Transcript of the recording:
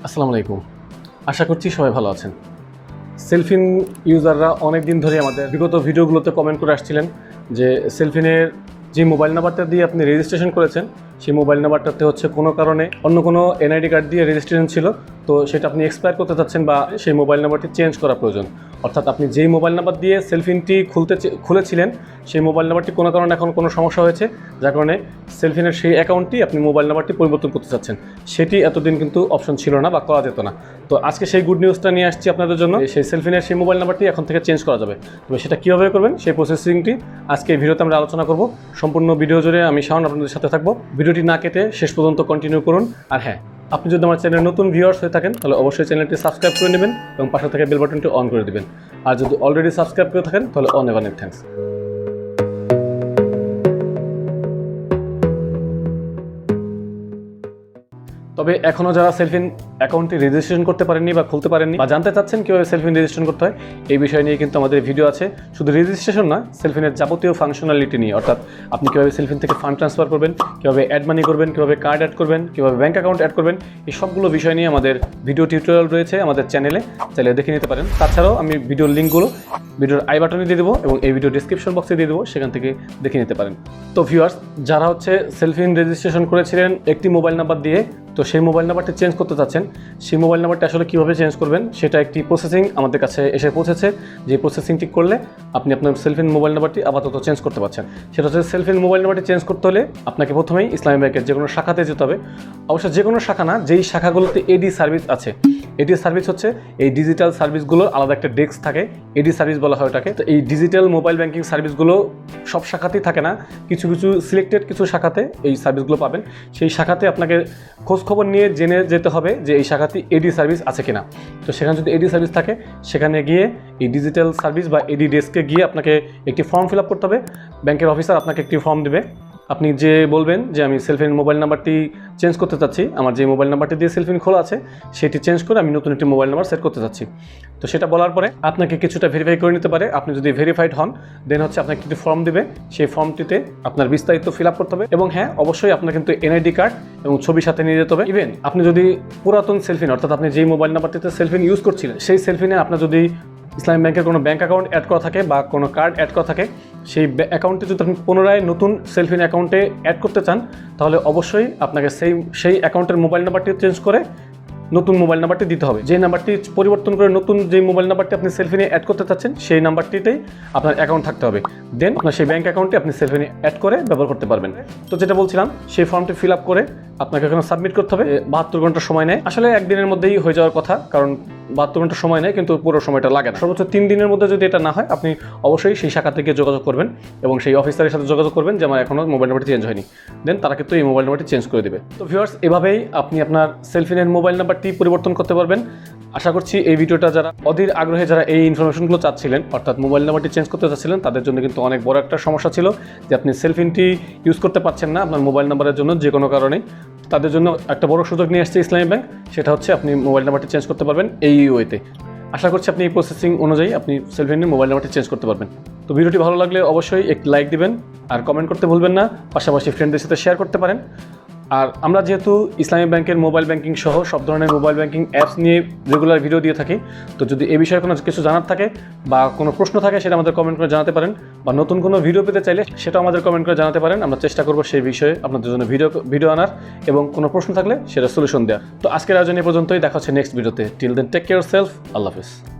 আসসালামু আলাইকুম। আশা করছি সবাই ভালো আছেন। সেলফিন ইউজাররা অনেক দিন ধরে আমাদের বিগত ভিডিওগুলোতে কমেন্ট করে আসছিলেন যে সেলফিনের যে মোবাইল নাম্বারটা দিয়ে আপনি রেজিস্ট্রেশন করেছেন সেই মোবাইল নাম্বারটাতে হচ্ছে কোনো কারণে অন্য কোনো এনআইডি কার্ড দিয়ে রেজিস্ট্রেশন ছিল, তো সেটা আপনি এক্সপায়ার করতে চাচ্ছেন বা সেই মোবাইল নাম্বারটি চেঞ্জ করা প্রয়োজন। অর্থাৎ আপনি যেই মোবাইল নাম্বার দিয়ে সেলফিনটি খুলেছিলেন সেই মোবাইল নাম্বারটি কোনো কারণে এখন কোনো সমস্যা হয়েছে, যার কারণে সেলফিনের সেই অ্যাকাউন্টটি আপনি মোবাইল নাম্বারটি পরিবর্তন করতে চাচ্ছেন। সেটি এতদিন কিন্তু অপশন ছিল না বা করা যেত না। তো আজকে সেই গুড নিউজটা নিয়ে আসছি আপনাদের জন্য। সেই সেলফিনের সেই মোবাইল নাম্বারটি এখন থেকে চেঞ্জ করা যাবে। তবে সেটা কীভাবে করবেন সেই প্রসেসিংটি আজকে এই ভিডিওতে আমরা আলোচনা করব। সম্পূর্ণ ভিডিও জুড়ে আমি শাওন আপনাদের সাথে থাকবো। ভিডিওটি না কেটে শেষ পর্যন্ত কন্টিনিউ করুন। আর হ্যাঁ, আপনি যদি আমার চ্যানেলে নতুন ভিউয়ার্স হয়ে থাকেন তাহলে অবশ্যই চ্যানেলটি সাবস্ক্রাইব করে নেবেন এবং পাশে থেকে বেল বাটনটি অন করে দেবেন। আর যদি অলরেডি সাবস্ক্রাইব করে থাকেন তাহলে অনেক অনেক থ্যাঙ্কস। তবে এখনও যারা সেলফিন অ্যাকাউন্টটি রেজিস্ট্রেশন করতে পারেননি বা খুলতে পারেননি বা জানতে চাচ্ছেন কীভাবে সেলফিন রেজিস্ট্রেশন করতে হয়, এই বিষয় নিয়ে কিন্তু আমাদের ভিডিও আছে। শুধু রেজিস্ট্রেশন না, সেলফিনের যাবতীয় ফাংশনালিটি নিয়ে, অর্থাৎ আপনি কীভাবে সেলফিন থেকে ফান্ড ট্রান্সফার করবেন, কীভাবে অ্যাড মানি করবেন, কীভাবে কার্ড অ্যাড করবেন, কীভাবে ব্যাঙ্ক অ্যাকাউন্ট অ্যাড করবেন, এই সবগুলো বিষয় নিয়ে আমাদের ভিডিও টিউটোরিয়াল রয়েছে আমাদের চ্যানেলে, চাইলে দেখে নিতে পারেন। তাছাড়াও আমি ভিডিওর লিঙ্কগুলো ভিডিওর আই বাটনে দিয়ে দেবো এবং এই ভিডিও ডিসক্রিপশন বক্সে দিয়ে দেবো, সেখান থেকে দেখে নিতে পারেন। তো ভিউয়ার্স, যারা হচ্ছে সেলফিন রেজিস্ট্রেশন করেছিলেন একটি মোবাইল নাম্বার দিয়ে, তো সেই মোবাইল নাম্বারটি চেঞ্জ করতে চাচ্ছেন, সেই মোবাইল নাম্বারটি আসলে কীভাবে চেঞ্জ করবেন সেটা একটি প্রসেসিং আমাদের কাছে এসে পৌঁছেছে। যে প্রসেসিংটি করলে আপনি আপনার সেলফিন মোবাইল নাম্বারটি আপাতত চেঞ্জ করতে পারছেন। সেটা হচ্ছে সেলফিন মোবাইল নাম্বারটি চেঞ্জ করতে হলে আপনাকে প্রথমেই ইসলামী ব্যাংকের যে কোনো শাখাতে যেতে হবে। অবশ্য যে কোনো শাখা না, যেই শাখাগুলোতে এডি সার্ভিস আছে, এডি সার্ভিস হচ্ছে এই ডিজিটাল সার্ভিসগুলোর আলাদা একটা ডেস্ক থাকে, এডি সার্ভিস বলা হয় ওটাকে। তো এই ডিজিটাল মোবাইল ব্যাংকিং সার্ভিসগুলো সব শাখাতেই থাকে না, কিছু কিছু সিলেক্টেড কিছু শাখাতে এই সার্ভিসগুলো পাবেন। সেই শাখাতে আপনাকে খোঁজখবর নিয়ে জেনে যেতে হবে যে এই শাখাতে এডি সার্ভিস আছে কিনা। তো সেখানে যদি এডি সার্ভিস থাকে, সেখানে গিয়ে এই ডিজিটাল সার্ভিস বা এডি ডেস্কে গিয়ে আপনাকে একটি ফর্ম ফিল আপ করতে হবে। ব্যাংকের অফিসার আপনাকে একটি ফর্ম দেবে। আপনি যে বলবেন যে আমি সেলফিন মোবাইল নাম্বারটি চেঞ্জ করতে চাচ্ছি, আমার যে মোবাইল নাম্বারটি দিয়ে সেলফিন খোলা আছে সেটি চেঞ্জ করে আমি নতুন একটি মোবাইল নাম্বার সেট করতে চাচ্ছি। তো সেটা বলার পরে আপনাকে কিছুটা ভেরিফাই করে নিতে পারে। আপনি যদি ভেরিফাইড হন, দেন হচ্ছে আপনাকে একটি ফর্ম দেবে, সেই ফর্মটিতে আপনার বিস্তারিত ফিল আপ করতে হবে। এবং হ্যাঁ, অবশ্যই আপনার কিন্তু এনআইডি কার্ড এবং ছবি সাথে নিয়ে যেতে হবে। ইভেন আপনি যদি পুরাতন সেলফিন, অর্থাৎ আপনি যেই মোবাইল নাম্বারটিতে সেলফিন ইউজ করছিলেন, সেই সেলফিনে আপনার যদি ইসলামী ব্যাংকের কোনো ব্যাঙ্ক অ্যাকাউন্ট অ্যাড করা থাকে বা কোনো কার্ড অ্যাড করা থাকে, সেই অ্যাকাউন্টে যদি আপনি পুনরায় নতুন সেলফিন অ্যাকাউন্টে অ্যাড করতে চান, তাহলে অবশ্যই আপনাকে সেই অ্যাকাউন্টের মোবাইল নাম্বারটি চেঞ্জ করে নতুন মোবাইল নাম্বারটি দিতে হবে। যে নাম্বারটি পরিবর্তন করে নতুন যে মোবাইল নাম্বারটি আপনি সেলফিনে অ্যাড করতে চাচ্ছেন সেই নাম্বারটিতেই আপনার অ্যাকাউন্ট থাকতে হবে। দেন আপনার সেই ব্যাঙ্ক অ্যাকাউন্টে আপনি সেলফিনে অ্যাড করে ব্যবহার করতে পারবেন। তো যেটা বলছিলাম, সেই ফর্মটি ফিল আপ করে আপনাকে এখানে সাবমিট করতে হবে। 72 ঘন্টা সময় নেয়। আসলে একদিনের মধ্যেই হয়ে যাওয়ার কথা, কারণ 72 ঘন্টা সময় নেয়, কিন্তু পুরো সময়টা লাগে না। সর্বোচ্চ 3 দিনের মধ্যে যদি এটা না হয়, আপনি অবশ্যই সেই শাখা থেকে যোগাযোগ করবেন এবং সেই অফিসারের সাথে যোগাযোগ করবেন যে আমার এখনও মোবাইল নাম্বারটি চেঞ্জ হয়নি। দেন তারা কিন্তু এই মোবাইল নাম্বারটি চেঞ্জ করে দেবে। তো ভিউয়ার্স, এভাবেই আপনি আপনার সেলফিনের মোবাইল নাম্বারটি পরিবর্তন করতে পারবেন। আশা করছি এই ভিডিওটা যারা অধীর আগ্রহে যারা এই ইনফরমেশনগুলো চাচ্ছিলেন, অর্থাৎ মোবাইল নাম্বারটি চেঞ্জ করতে চাচ্ছিলেন, তাদের জন্য কিন্তু অনেক বড় একটা সমস্যা ছিল যে আপনি সেলফিনটি ইউজ করতে পারছেন না আপনার মোবাইল নাম্বারের জন্য যে কোনো কারণে। তাদের জন্য একটা বড় সুযোগ নিয়ে আসছে ইসলামী ব্যাংক, সেটা হচ্ছে আপনি মোবাইল নাম্বারটি চেঞ্জ করতে পারবেন এই ওয়েতে। আশা করছি আপনি এই প্রসেসিং অনুযায়ী আপনি সেলফিনের মোবাইল নাম্বারটি চেঞ্জ করতে পারবেন। তো ভিডিওটি ভালো লাগলে অবশ্যই একটি লাইক দিবেন আর কমেন্ট করতে ভুলবেন না। পাশাপাশি ফ্রেন্ডদের সাথে শেয়ার করতে পারেন। আর আমরা যেহেতু ইসলামী ব্যাংকের মোবাইল ব্যাংকিং সহ সব ধরনের মোবাইল ব্যাংকিং অ্যাপস নিয়ে রেগুলার ভিডিও দিয়ে থাকি, তো যদি এই বিষয়ে কোনো কিছু জানার থাকে বা কোনো প্রশ্ন থাকে সেটা আমাদের কমেন্ট করে জানাতে পারেন, বা নতুন কোনো ভিডিও পেতে চাইলে সেটাও আমাদের কমেন্ট করে জানাতে পারেন। আমরা চেষ্টা করবো সেই বিষয়ে আপনাদের জন্য ভিডিও আনার এবং কোনো প্রশ্ন থাকলে সেটা সলিউশন দেওয়ার। তো আজকের আয়োজন এ পর্যন্তই। দেখা হচ্ছে নেক্সট ভিডিওতে। Till then take care self. আল্লাহ হাফেজ।